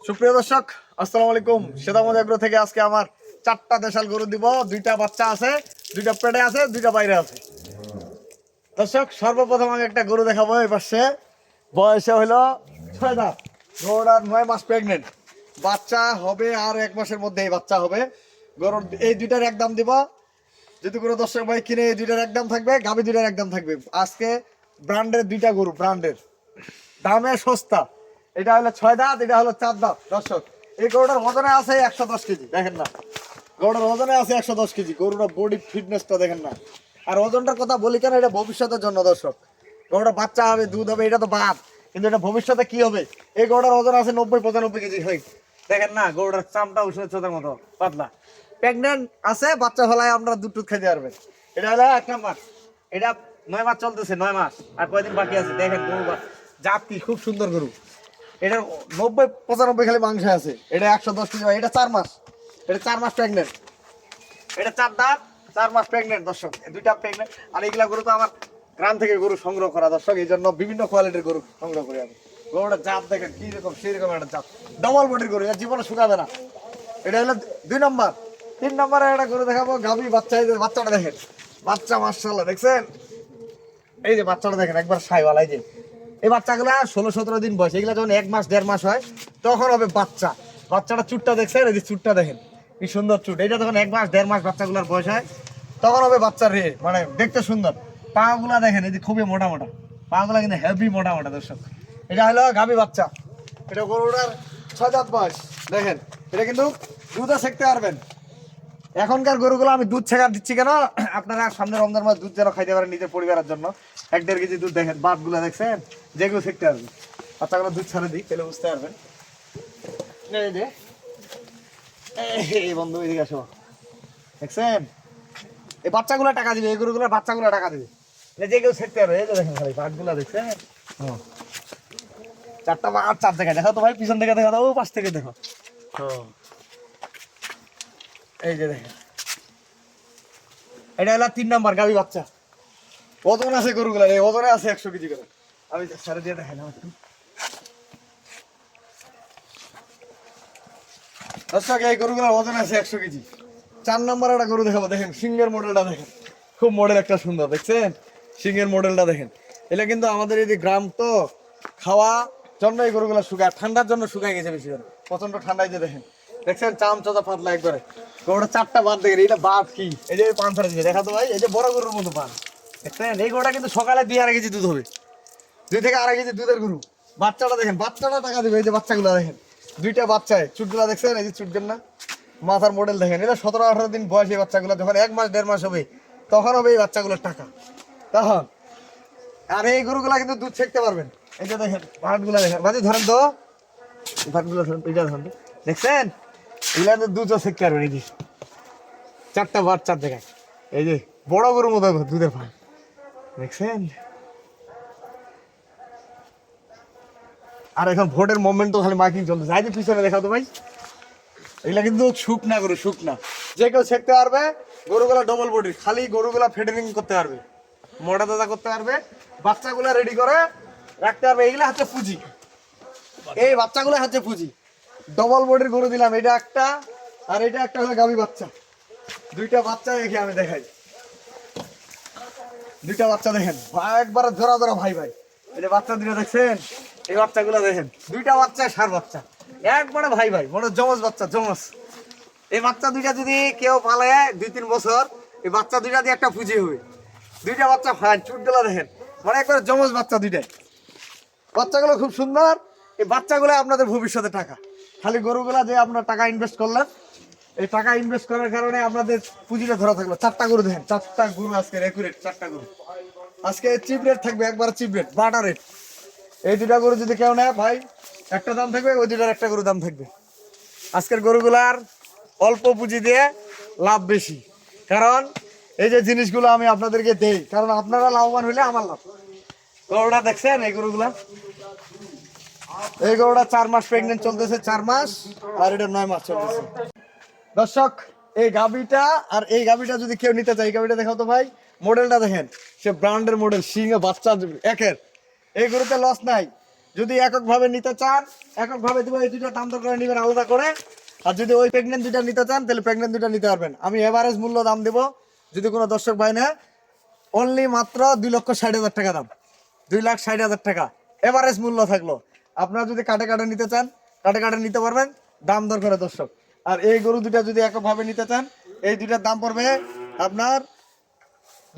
সুপ্রিয় দর্শক, আসসালামু আলাইকুম। সেদামত এগ্রো থেকে আজকে আমার 4টা দেশাল গরু দিব। 2টা বাচ্চা আছে, 2টা পেটে আছে, 2টা বাইরে আছে। দর্শক, সর্বপ্রথম আমি একটা গরু দেখাবো। এই পাশে বয়সে হলো 6 দাঁত, গরুটা 9 মাস প্রেগনেন্ট। বাচ্চা হবে আর 1 মাসের মধ্যে এই বাচ্চা হবে। গরুর এই 2টার একদম দিব। যদি কোনো দর্শক ভাই কিনে এই 2টার একদম থাকবে, গাভী 2টার একদম থাকবে। আজকে ব্র্যান্ডের 2টা গরু, ব্র্যান্ডের, দামে সস্তা। এটা হলো 6 দাঁত, এটা হলো 4 দাঁত। দর্শক, এই গরুটার ওজনে আছে 110 কেজি। দেখেন না, গরুটার ওজনে আছে 110 কেজি। গরুটার বডি ফিটনেসটা দেখেন না। আর ওজনটার কথা বলি কেন, এটা ভবিষ্যতের জন্য। দর্শক, গরুটা বাচ্চা হবে, দুধ হবে, এটা তো বাদ, কিন্তু এটা ভবিষ্যতে কি হবে। এই গরুটার ওজন আছে 90-95 কেজি। হয় দেখেন না, গরুটার চামটা উষের চোদের মতো পাতলা। প্রেগনেন্ট আছে, বাচ্চা ফলায় আপনারা দুধ টুধ খেতে পারবেন। এটা হলো 1 নাম্বার। এটা 9 মাস চলতেছে, 9 মাস আর কয়দিন বাকি আছে। দেখেন গরু জাত কি খুব সুন্দর গরু। এটা 90-95 খালি মাংস আছে। এটা 110 কেজি। এটা 4 মাস, এটা 4 মাস প্রেগনেন্ট। এটা 4 দাঁত, 4 মাস প্রেগনেন্ট। দর্শক, 2টা প্রেগনেন্ট। আর এইগুলা গরু তো আমার গ্রাম থেকে গরু সংগ্রহ করা। দর্শক, এই জন্য বিভিন্ন কোয়ালিটির গরু সংগ্রহ করি আমি। গরুটা জাত দেখেন কি রকম, সেই রকম একটা জাত, ডবল বডির গরু, এটা জীবনে শুকাবে না। এটা হলো 2 নম্বর। 3 নম্বরে একটা গরু দেখাবো, গাভী বাচ্চা। এই যে বাচ্চাটা দেখেন, বাচ্চা মাশাআল্লাহ, দেখছেন? এই যে বাচ্চাটা দেখেন, একবার সাইওয়াল। এই যে এই বাচ্চাগুলা 16-17 দিন বয়স। এগুলা যখন 1 মাস 1.5 মাস হয়, তখন হবে বাচ্চা। বাচ্চাটা চুটটা দেখছেন? এই যে চুটটা দেখেন কি সুন্দর চুট। এটা যখন 1 মাস 1.5 মাস বাচ্চাগুলার বয়স হয়, তখন হবে বাচ্চার রে, মানে দেখতে সুন্দর। পা গুলা দেখেন, এই যে খুবই মোটা মোটা পা গুলা, কিন্তু হেভি মোটা মোটা। দর্শক, এটা হলো গাভী বাচ্চা। এটা গরুটার 6 দাঁত বয়স। দেখেন, এটা কিন্তু দুধও সেকতে পারবেন। এখনকার গরুগুলো আমি দুধ ছেঁকা দিচ্ছি কেন, আপনারা সামনে রমজান মাস দুধ যেন খাইতে পারেন নিজের পরিবারের জন্য। 1-1.5 কেজি দুধ। দেখেন বাট গুলা দেখছেন, যেগুলো শিখতে পারবেন। বাচ্চাগুলো দুধ ছাড়ে দিই, তাহলে বুঝতে পারবেন। এই যে এই বন্ধু, এদিকে আসো, দেখছেন? এই বাচ্চাগুলো টাকা দিবে, এই গরুগুলোর বাচ্চাগুলো টাকা দিবে, যে কেউ শিখতে পারবে। এই যে দেখেন ভাই, বাট গুলা দেখছেন? 4টা বাট, 4 জায়গায় দেখো তো ভাই, পিছন থেকে দেখো তো, ও পাশ থেকে দেখো। এই যে দেখেন, এটা হলো 3 নাম্বার গাভী বাচ্চা। ওজন আছে গরুগুলার, এই ওজনে আছে 100 কেজি করে। আমি ছেড়ে দিয়ে দেখাই না একটু। দর্শক, এই গরুগুলার ওজন আছে 100 কেজি। 4 নাম্বার একটা গরু দেখাবো। দেখেন সিংহের মডেলটা দেখেন, খুব মডেল একটা সুন্দর। দেখছেন সিংহের মডেলটা দেখেন? এটা কিন্তু আমাদের এই যে গ্রাম তো, খাওয়া জন্য এই গরুগুলা শুকায়, ঠান্ডার জন্য শুকায় গেছে বেশি করে, প্রচন্ড ঠান্ডায়। যে দেখেন, দেখছেন চাম চাচা পাতলা একবারে। গরুটা 4টা বাদ দেখেন, এটা বাদ কি, এই যে পান ছাড়া দিচ্ছে, দেখা তো ভাই, এই যে বড় গরুর মতো পান। দেখছেন এই গরুটা কিন্তু সকালে 2-2.5 কেজি দুধ হবে, 2 থেকে 2.5 কেজি দুধের গরু। বাচ্চাটা দেখেন, বাচ্চাটা টাকা দেবে। এই যে বাচ্চাগুলো দেখেন, 2টা বাচ্চায় চুটগুলা দেখছেন? এই যে চুটবেন না, মাথার মডেল দেখেন। এটা 17-18 দিন বয়স। এই বাচ্চাগুলো যখন 1 মাস 1.5 মাস হবে, তখন হবে এই বাচ্চাগুলোর টাকা তখন। আর এই গরুগুলা কিন্তু দুধ ছেঁকতে পারবেন। এই যে দেখেন ভাটগুলা দেখেন, বাজি ধরেন তো, ভাটগুলো ধরেন, এটা ধরেন তো, দেখছেন? এগুলা কিন্তু দুধও ছেঁকতে পারবেন। এই যে 4টা ভাট, 4 জায়গায়। এই যে বড় গরুর মতো দুধের ভাট, দেখছেন? আর এখন ভোটের মোমেন্ট তো খালি মার্কিং চলতেছে। এই যে পিছনে দেখা তো ভাই, এগুলা কিন্তু শুকনা গরু, শুকনা। যে কেউ ছেঁকতে পারবে। গরুগুলা ডবল বডির, খালি গরুগুলা ফেডারিং করতে পারবে, মোটা তাজা করতে পারবে, বাচ্চাগুলা রেডি করে রাখতে পারবে। এইগুলা হচ্ছে পুঁজি, এই বাচ্চাগুলো হচ্ছে পুঁজি। ডবল বডির গরু দিলাম, এটা একটা, আর এটা একটা হলো গাভী বাচ্চা। 2টা বাচ্চা দেখে আমি দেখাই। 2টা বাচ্চা দেখেন, একবারে ধরা ধরা ভাই ভাই। এই যে বাচ্চা 2টা দেখছেন? এই বাচ্চাগুলো দেখেন, 2টা বাচ্চা, ষাঁড় বাচ্চা, একবারে ভাই ভাই, মনে জমজ বাচ্চা, জমজ। এই বাচ্চা 2টা যদি কেউ পালে 2-3 বছর, এই বাচ্চা 2টা দিয়ে একটা পুঁজি হবে। 2টা বাচ্চা ফাইন, চুটগুলো দেখেন, মানে একবারে জমজ বাচ্চা 2টাই। বাচ্চাগুলো খুব সুন্দর। এই বাচ্চাগুলো আপনাদের ভবিষ্যতে টাকা। খালি গরুগুলা যে আপনার টাকা ইনভেস্ট করলেন, এই টাকা ইনভেস্ট করার কারণে আপনাদের পুঁজিটা ধরা থাকলো। 4টা গরু দেখেন, 4টা গরু আজকে একুরেট, 4টা গরু আজকে চিপ রেট থাকবে, একবার চিপ রেট, বাটা রেট। এই 2টা গরু যদি কেউ নেয় ভাই, একটা দাম থাকবে, ওই 2টার একটা গরু দাম থাকবে। আজকের গরুগুলার অল্প পুঁজি দিয়ে লাভ বেশি, কারণ এই যে জিনিসগুলো আমি আপনাদেরকে দেই, কারণ আপনারা লাভবান হইলে আমার লাভ। গরুটা দেখছেন? এই গরুগুলা, এই গরুটা 4 মাস প্রেগনেন্ট চলতেছে, 4 মাস, আর এটা 9 মাস চলতেছে। দর্শক, এই গাভীটা আর এই গাভীটা যদি কেউ নিতে চায়, এই গাভীটা দেখাও তো ভাই, মডেলটা দেখেন, সে ব্র্যান্ডের মডেল, সিংহে বাচ্চা একের। এই গরুতে লস নাই। যদি এককভাবে নিতে চান এককভাবে দিব, এই দুইটা দাম দর করে নেবেন আলাদা করে। আর যদি ওই প্রেগনেন্ট দুইটা নিতে চান তাহলে প্রেগনেন্ট দুইটা নিতে পারবেন। আমি এভারেজ মূল্য দাম দেবো, যদি কোনো দর্শক ভাই না, অনলি মাত্র 2,60,000 টাকা দাম, 2,60,000 টাকা এভারেজ মূল্য থাকলো। আপনারা যদি কাটে কাটে নিতে চান কাটে কাটে নিতে পারবেন, দাম দর করে দর্শক। আর এই গরু দুইটা যদি এককভাবে নিতে চান, এই দুইটার দাম পড়বে আপনার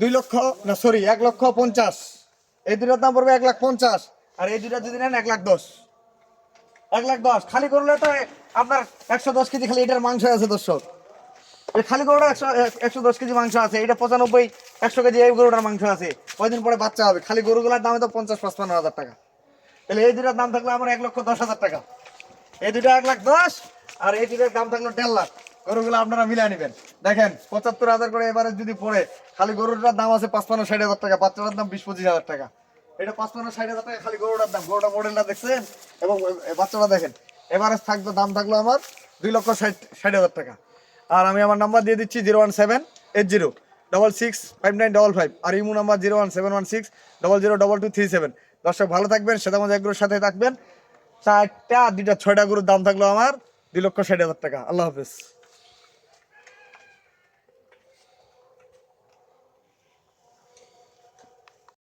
1,50,000। এই দুইটার দাম পড়বে 1,50,000। আর এই দুইটা যদি নেন 1,10,000। 1,10,000 খালি করলে তো আপনার 110 কেজি খালি এটার মাংস আছে দর্শক। এই খালি গরুটা 110 কেজি মাংস আছে, এটা 95-100 কেজি এই গরুটার মাংস আছে। কয়দিন পরে বাচ্চা হবে। খালি গরুগুলার দামে তো 50-55 হাজার টাকা। তাহলে এই দুটার দাম থাকলো আমার 1,10,000 টাকা। এই দুটা 1,10,000 আর এই দুটার দাম থাকলো 1,50,000। গরুগুলো আপনারা মিলিয়ে নেবেন। দেখেন 75,000 করে এবারে যদি পড়ে, খালি গরুটার দাম আছে 55-60 হাজার টাকা, বাচ্চাটার দাম 20-25 হাজার টাকা। এটা 55-60 হাজার টাকা খালি গরুটার দাম। গরুটা মডেলটা দেখছেন এবং বাচ্চাটা দেখেন। এভারেজ থাকতো দাম থাকলো আমার 2,60,000 টাকা। আর আমি আমার নাম্বার দিয়ে দিচ্ছি 01780665955। আর ইমো নাম্বার 01716002237। দর্শক ভালো থাকবেন, সেদামজ এগ্রোর সাথে থাকবেন। 4টা 2টা 6টা গরুর দাম থাকলো আমার 2,60,000 টাকা। আল্লাহ হাফেজ।